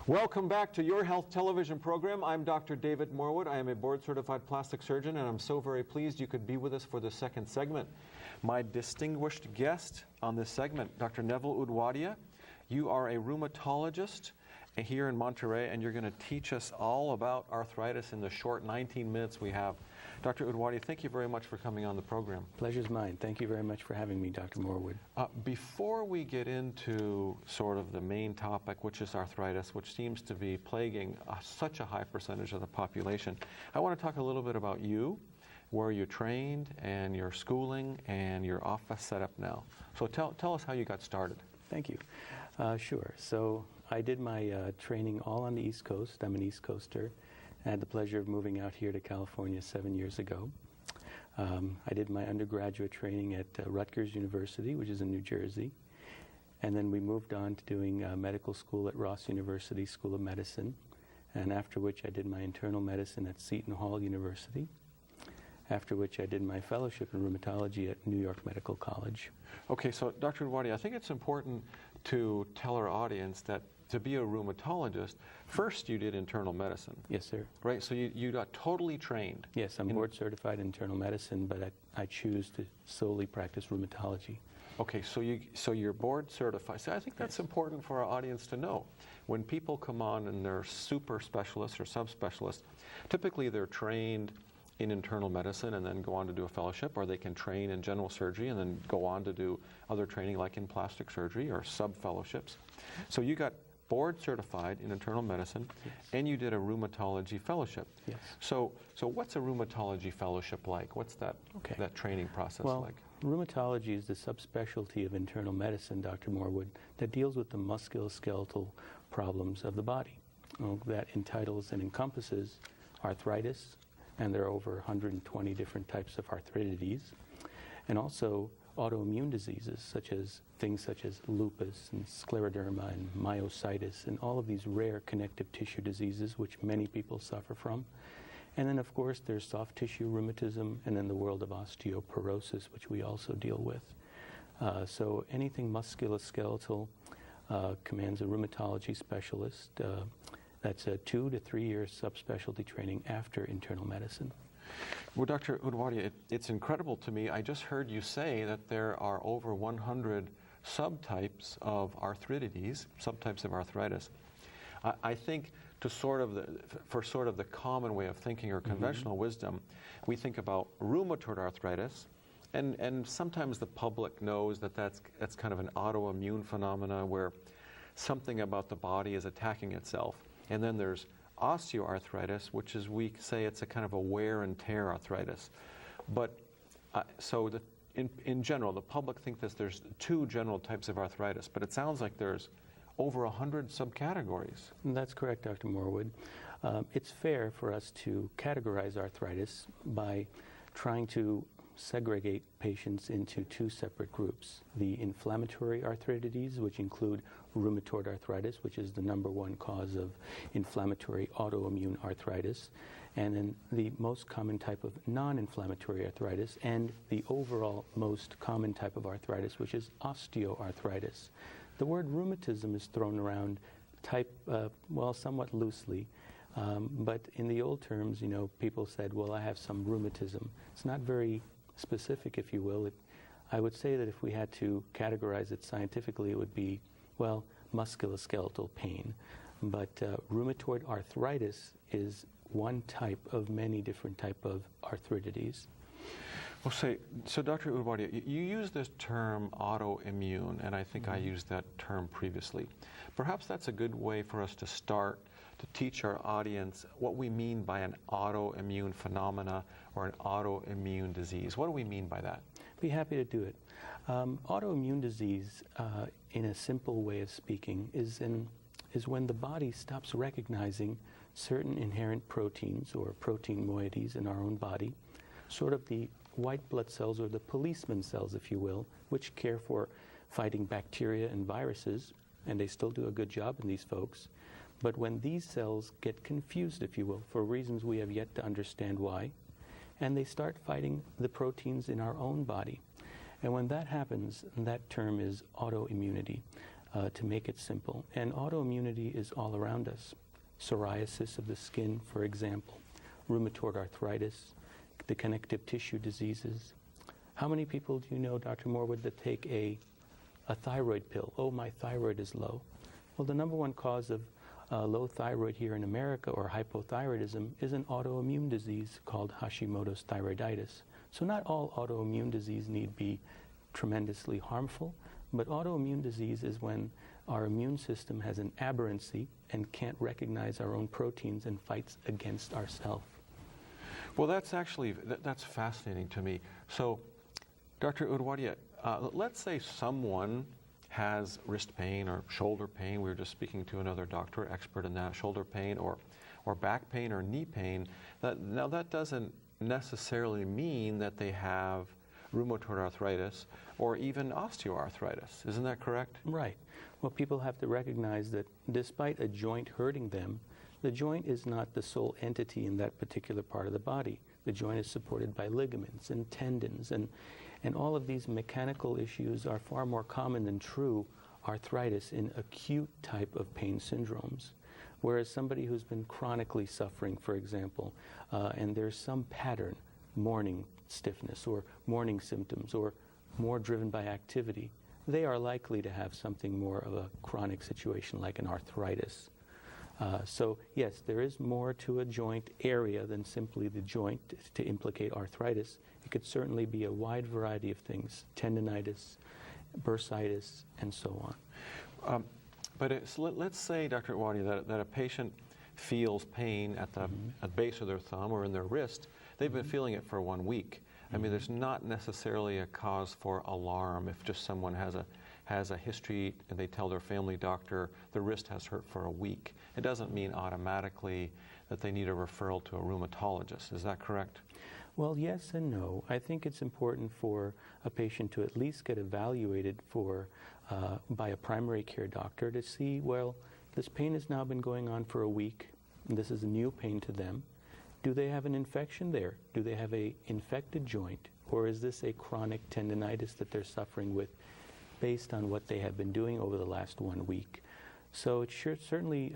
Welcome back to Your Health television program. I'm Dr. David Morwood. I am a board-certified plastic surgeon, and I'm so very pleased you could be with us for the second segment. My distinguished guest on this segment, Dr. Nerville Udwadia. You are a rheumatologist here in Monterey, and you're going to teach us all about arthritis in the short 19 minutes we have. Dr. Udwadia, thank you very much for coming on the program. Pleasure's mine. Thank you very much for having me, Dr. Morwood. Before we get into sort of the main topic, which is arthritis, which seems to be plaguing such a high percentage of the population, I want to talk a little bit about you, where you trained, and your schooling, and your office setup now. So tell us how you got started. Thank you. Sure. So I did my training all on the East Coast. I'm an East Coaster. I had the pleasure of moving out here to California 7 years ago. I did my undergraduate training at Rutgers University, which is in New Jersey. And then we moved on to doing medical school at Ross University School of Medicine. And after which I did my internal medicine at Seton Hall University. After which I did my fellowship in rheumatology at New York Medical College. Okay, so Dr. Udwadia, I think it's important to tell our audience that to be a rheumatologist, first you did internal medicine. Yes, sir. Right, so you got totally trained. Yes, I'm board certified in internal medicine, but I choose to solely practice rheumatology. Okay, so you're board certified. So I think that's important for our audience to know. When people come on and they're super specialists or subspecialists, typically they're trained in internal medicine and then go on to do a fellowship, or they can train in general surgery and then go on to do other training like in plastic surgery or sub-fellowships. So you got board certified in internal medicine, yes, and you did a rheumatology fellowship. Yes. So what's a rheumatology fellowship like? What's that, that training process like? Rheumatology is the subspecialty of internal medicine, Dr. Morwood, that deals with the musculoskeletal problems of the body. That entitles and encompasses arthritis, and there are over 120 different types of arthritides, and also autoimmune diseases, things such as lupus and scleroderma and myositis, and all of these rare connective tissue diseases which many people suffer from. And then, of course, there's soft tissue rheumatism, and then the world of osteoporosis, which we also deal with. So anything musculoskeletal commands a rheumatology specialist. That's a 2 to 3 year subspecialty training after internal medicine. Well, Dr. Udwadia, it's incredible to me. I just heard you say that there are over 100 subtypes of arthritides, subtypes of arthritis. I think for sort of the common way of thinking or conventional wisdom, we think about rheumatoid arthritis, and sometimes the public knows that that's kind of an autoimmune phenomena where something about the body is attacking itself. And then there's osteoarthritis, which is, we say it's a kind of a wear and tear arthritis. But in general, the public think that there's 2 general types of arthritis, but it sounds like there's over 100 subcategories. That's correct, Dr. Morwood. It's fair for us to categorize arthritis by trying to segregate patients into 2 separate groups. The inflammatory arthritides, which include rheumatoid arthritis, which is the #1 cause of inflammatory autoimmune arthritis, and then the most common type of non-inflammatory arthritis, and the overall most common type of arthritis, which is osteoarthritis. The word rheumatism is thrown around somewhat loosely. But in the old terms, people said, well, I have some rheumatism. It's not very specific, if you will. I would say that if we had to categorize it scientifically, it would be, well, musculoskeletal pain. But rheumatoid arthritis is one type of many different type of arthritides. Well, so Dr. Udwadia, you use this term autoimmune, and I think I used that term previously. Perhaps that's a good way for us to start to teach our audience what we mean by an autoimmune phenomena or an autoimmune disease. What do we mean by that? Be happy to do it. Autoimmune disease, in a simple way of speaking, is when the body stops recognizing certain inherent proteins or protein moieties in our own body, sort of the white blood cells, or the policeman cells, if you will, which care for fighting bacteria and viruses, and they still do a good job in these folks. But when these cells get confused, if you will, for reasons we have yet to understand why, and they start fighting the proteins in our own body. And when that happens, that term is autoimmunity. to make it simple. And autoimmunity is all around us. Psoriasis of the skin, for example, rheumatoid arthritis, the connective tissue diseases. How many people do you know, Dr. Morwood, that take a thyroid pill? Oh, my thyroid is low. Well, the number one cause of low thyroid here in America, or hypothyroidism, is an autoimmune disease called Hashimoto's thyroiditis. So not all autoimmune disease need be tremendously harmful, but autoimmune disease is when our immune system has an aberrancy and can't recognize our own proteins and fights against ourselves. Well, that's actually, that's fascinating to me. So, Dr. Udwadia, let's say someone has wrist pain or shoulder pain. We were just speaking to another doctor, expert in that, shoulder pain or back pain or knee pain. Now, that doesn't necessarily mean that they have rheumatoid arthritis or even osteoarthritis. Isn't that correct? Right. Well, people have to recognize that despite a joint hurting them, the joint is not the sole entity in that particular part of the body. The joint is supported by ligaments and tendons, and all of these mechanical issues are far more common than true arthritis in acute type of pain syndromes. Whereas somebody who's been chronically suffering, for example, and there's some pattern, morning stiffness or morning symptoms or more driven by activity, they are likely to have something more of a chronic situation like an arthritis. So yes, there is more to a joint area than simply the joint to implicate arthritis. It could certainly be a wide variety of things, tendinitis, bursitis, and so on. But let's say, Dr. Udwadia, that a patient feels pain at the base of their thumb or in their wrist. They've been feeling it for 1 week. I mean, there's not necessarily a cause for alarm if just someone has a history and they tell their family doctor the wrist has hurt for a week. It doesn't mean automatically that they need a referral to a rheumatologist. Is that correct? Well, yes and no. I think it's important for a patient to at least get evaluated by a primary care doctor to see, well, this pain has now been going on for a week. And this is a new pain to them. Do they have an infection there? Do they have an infected joint? Or is this a chronic tendinitis that they're suffering with based on what they have been doing over the last 1 week? So it certainly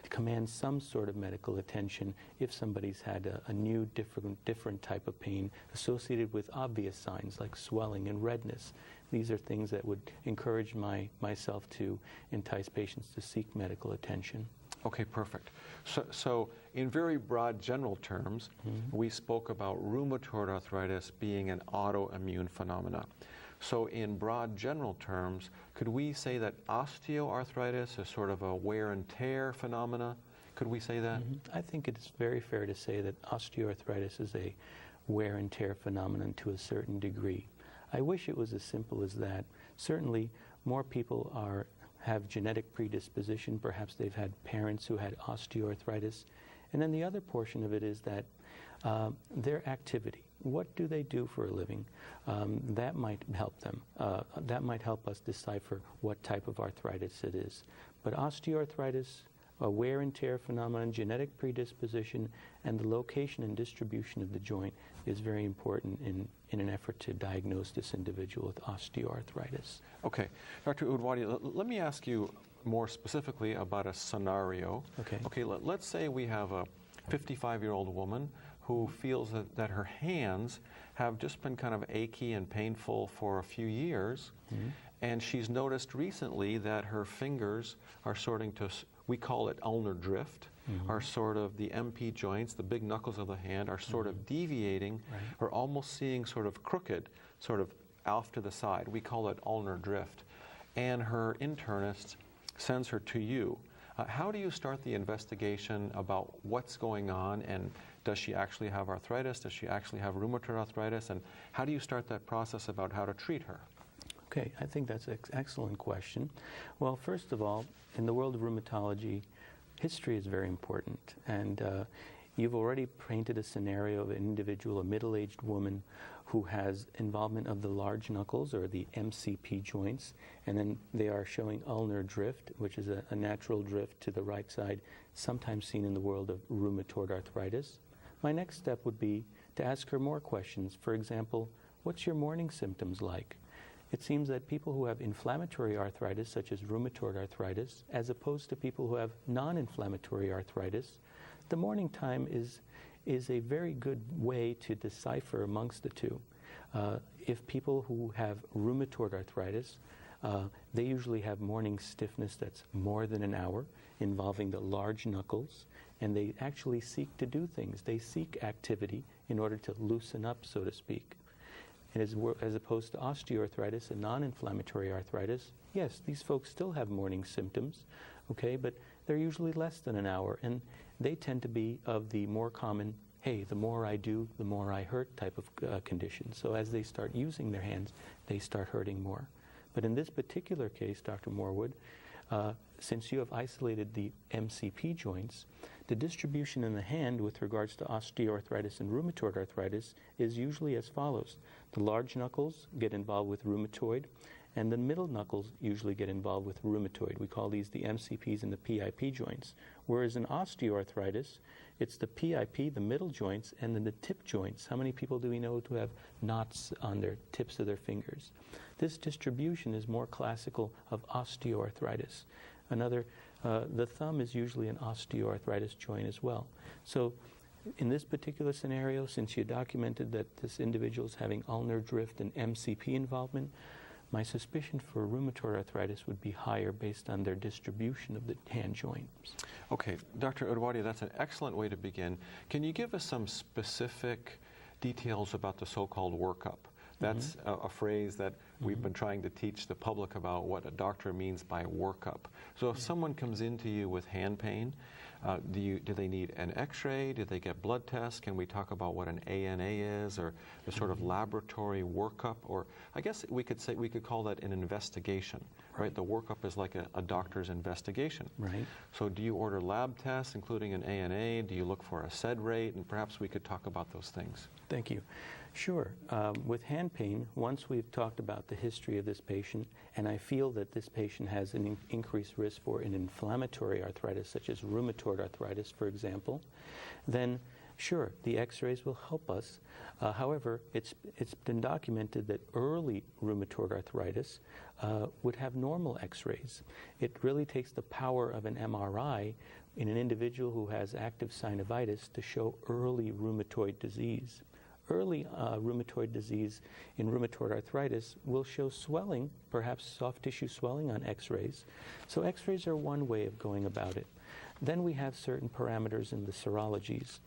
commands some sort of medical attention if somebody's had a new, different type of pain associated with obvious signs like swelling and redness. These are things that would encourage myself to entice patients to seek medical attention. Okay, perfect. So in very broad general terms, we spoke about rheumatoid arthritis being an autoimmune phenomena. So in broad general terms, could we say that osteoarthritis is sort of a wear and tear phenomena? Could we say that? I think it's very fair to say that osteoarthritis is a wear and tear phenomenon to a certain degree. I wish it was as simple as that. Certainly, more people have genetic predisposition. Perhaps they've had parents who had osteoarthritis. And then the other portion of it is that their activity. What do they do for a living? That might help them. That might help us decipher what type of arthritis it is. But osteoarthritis, a wear and tear phenomenon, genetic predisposition, and the location and distribution of the joint is very important in an effort to diagnose this individual with osteoarthritis. Okay. Dr. Udwadia, let me ask you more specifically about a scenario. Okay, let's say we have a 55-year-old woman who feels that her hands have just been kind of achy and painful for a few years, and she's noticed recently that her fingers are starting to, we call it ulnar drift, are sort of the MP joints, the big knuckles of the hand, are sort of deviating or almost seeing sort of crooked, sort of off to the side. We call it ulnar drift. And her internist sends her to you. How do you start the investigation about what's going on, and does she actually have arthritis? Does she actually have rheumatoid arthritis? And how do you start that process about how to treat her? Okay, I think that's an excellent question. Well, first of all, in the world of rheumatology, history is very important. And you've already painted a scenario of an individual, a middle-aged woman, who has involvement of the large knuckles, or the MCP joints, and then they are showing ulnar drift, which is a natural drift to the right side, sometimes seen in the world of rheumatoid arthritis. My next step would be to ask her more questions. For example, what's your morning symptoms like? it seems that people who have inflammatory arthritis, such as rheumatoid arthritis, as opposed to people who have non-inflammatory arthritis, the morning time is a very good way to decipher amongst the two. If people who have rheumatoid arthritis, they usually have morning stiffness that's more than an hour, involving the large knuckles, and they actually seek to do things. They seek activity in order to loosen up, so to speak. And as opposed to osteoarthritis and non-inflammatory arthritis, yes, these folks still have morning symptoms, okay, but they're usually less than an hour, and they tend to be of the more common, hey, the more I do, the more I hurt type of condition. So as they start using their hands, they start hurting more. But in this particular case, Dr. Morwood, since you have isolated the MCP joints, the distribution in the hand with regards to osteoarthritis and rheumatoid arthritis is usually as follows. The large knuckles get involved with rheumatoid, and the middle knuckles usually get involved with rheumatoid. We call these the MCPs and the PIP joints. Whereas in osteoarthritis, it's the PIP, the middle joints, and then the tip joints. How many people do we know who have knots on their tips of their fingers? This distribution is more classical of osteoarthritis. The thumb is usually an osteoarthritis joint as well. So in this particular scenario, since you documented that this individual is having ulnar drift and MCP involvement, my suspicion for rheumatoid arthritis would be higher based on their distribution of the hand joints. Okay, Dr. Udwadia, that's an excellent way to begin. Can you give us some specific details about the so-called workup? That's a phrase that we've been trying to teach the public about what a doctor means by workup. So if someone comes into you with hand pain, do they need an x-ray? Do they get blood tests? Can we talk about what an ANA is, or the sort of laboratory workup? Or I guess we could call that an investigation, right? The workup is like a doctor's investigation. Right. So do you order lab tests, including an ANA? Do you look for a SED rate? And perhaps we could talk about those things. Thank you. Sure. With hand pain, once we've talked about the history of this patient, and I feel that this patient has an increased risk for an inflammatory arthritis, such as rheumatoid arthritis, for example, then sure, the x-rays will help us. However, it's been documented that early rheumatoid arthritis would have normal x-rays. It really takes the power of an MRI in an individual who has active synovitis to show early rheumatoid disease. Early rheumatoid disease in rheumatoid arthritis will show swelling, perhaps soft tissue swelling on x-rays. So x-rays are one way of going about it. Then we have certain parameters in the serologies.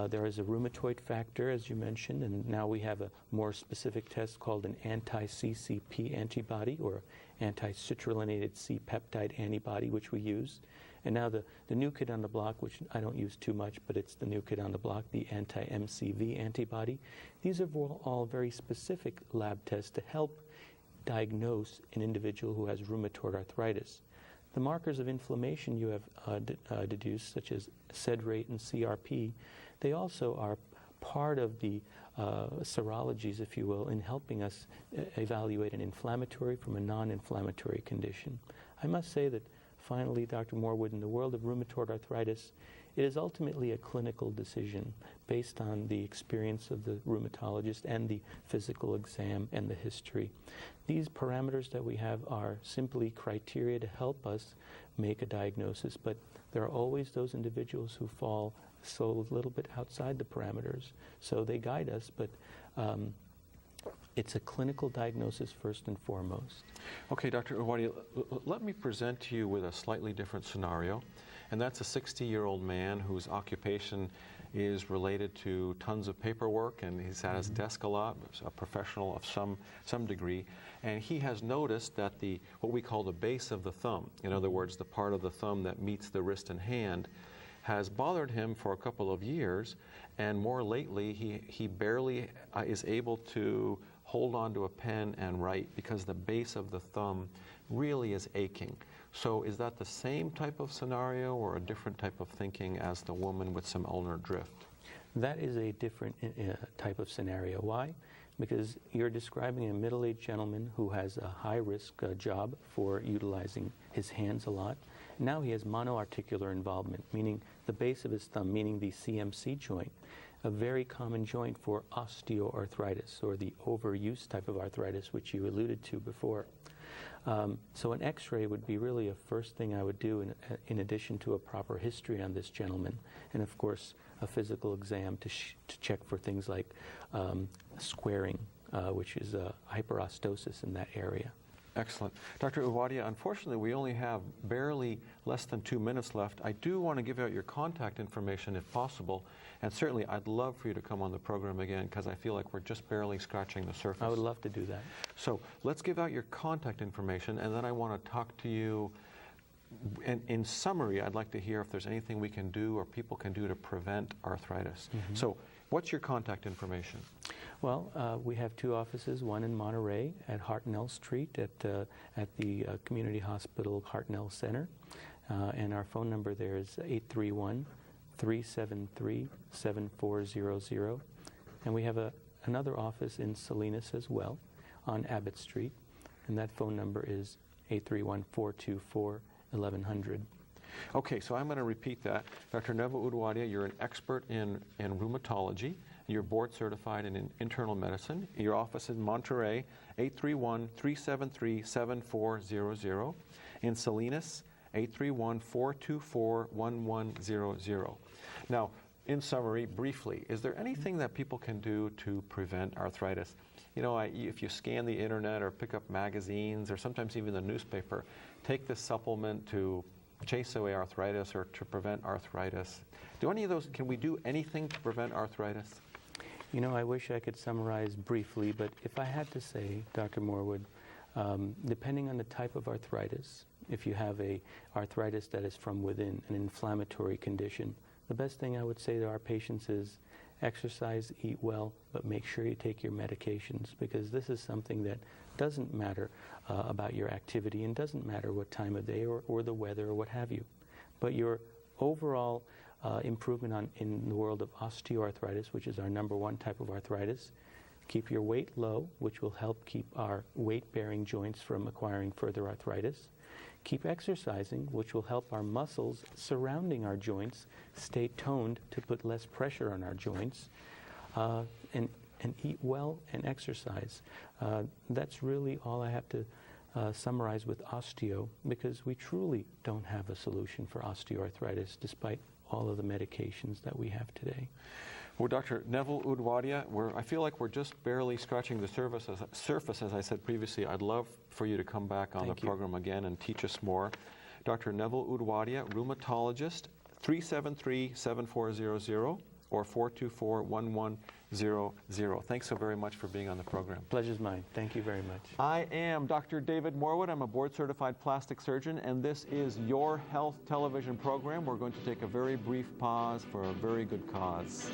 There is a rheumatoid factor, as you mentioned, and now we have a more specific test called an anti-CCP antibody, or anti-citrullonated C-peptide antibody, which we use. And now the new kid on the block, which I don't use too much, but it's the new kid on the block, the anti-MCV antibody. These are all very specific lab tests to help diagnose an individual who has rheumatoid arthritis. The markers of inflammation you have deduced, such as SED rate and CRP, they also are part of the serologies, if you will, in helping us evaluate an inflammatory from a non-inflammatory condition. I must say that finally, Dr. Morwood, in the world of rheumatoid arthritis, it is ultimately a clinical decision based on the experience of the rheumatologist and the physical exam and the history. These parameters that we have are simply criteria to help us make a diagnosis, but there are always those individuals who fall so a little bit outside the parameters. So they guide us, but it's a clinical diagnosis first and foremost. Okay, Dr. Udwadia, let me present to you with a slightly different scenario, and that's a 60-year-old man whose occupation is related to tons of paperwork, and he's at his desk a lot, a professional of some degree, and he has noticed that what we call the base of the thumb, in other words, the part of the thumb that meets the wrist and hand, has bothered him for a couple of years, and more lately he barely is able to hold on to a pen and write because the base of the thumb really is aching. So is that the same type of scenario or a different type of thinking as the woman with some ulnar drift? That is a different type of scenario. Why? Because you're describing a middle-aged gentleman who has a high-risk job for utilizing his hands a lot. Now he has monoarticular involvement, meaning the base of his thumb, meaning the CMC joint. a very common joint for osteoarthritis, or the overuse type of arthritis, which you alluded to before. So an x-ray would be really a first thing I would do in addition to a proper history on this gentleman, and of course a physical exam to check for things like squaring, which is hyperostosis in that area. Excellent. Dr. Udwadia, unfortunately, we only have barely less than 2 minutes left. I do want to give out your contact information if possible, and certainly I'd love for you to come on the program again because I feel like we're just barely scratching the surface. I would love to do that. So let's give out your contact information, and then I want to talk to you. And in summary, I'd like to hear if there's anything we can do or people can do to prevent arthritis. Mm-hmm. So what's your contact information? Well, we have two offices, one in Monterey at Hartnell Street at the Community Hospital Hartnell Center. And our phone number there is 831-373-7400. And we have another office in Salinas as well on Abbott Street. And that phone number is 831-424-1100. Okay, so I'm going to repeat that. Dr. Nerville Udwadia, you're an expert in rheumatology. You're board certified in internal medicine. Your office in Monterey, 831-373-7400. In Salinas, 831-424-1100. Now, in summary, briefly, is there anything that people can do to prevent arthritis? You know, if you scan the internet or pick up magazines or sometimes even the newspaper, take this supplement to chase away arthritis or to prevent arthritis. Do any of those, can we do anything to prevent arthritis? You know, I wish I could summarize briefly, but if I had to say, Dr. Morwood, depending on the type of arthritis, if you have a arthritis that is from within, an inflammatory condition, the best thing I would say to our patients is exercise, eat well, but make sure you take your medications, because this is something that doesn't matter about your activity and doesn't matter what time of day or the weather or what have you. But your overall improvement in the world of osteoarthritis, which is our number one type of arthritis, keep your weight low, which will help keep our weight-bearing joints from acquiring further arthritis. Keep exercising, which will help our muscles surrounding our joints stay toned to put less pressure on our joints. And eat well and exercise. That's really all I have to summarize with osteo, because we truly don't have a solution for osteoarthritis despite all of the medications that we have today. Well, Dr. Nerville Udwadia, I feel like we're just barely scratching the surface, as I said previously. I'd love for you to come back on the program again and teach us more. Dr. Nerville Udwadia, rheumatologist, 373-7400 or 424-1100. Thanks so very much for being on the program. Pleasure's mine. Thank you very much. I am Dr. David Morwood. I'm a board-certified plastic surgeon, and this is Your Health television program. We're going to take a very brief pause for a very good cause.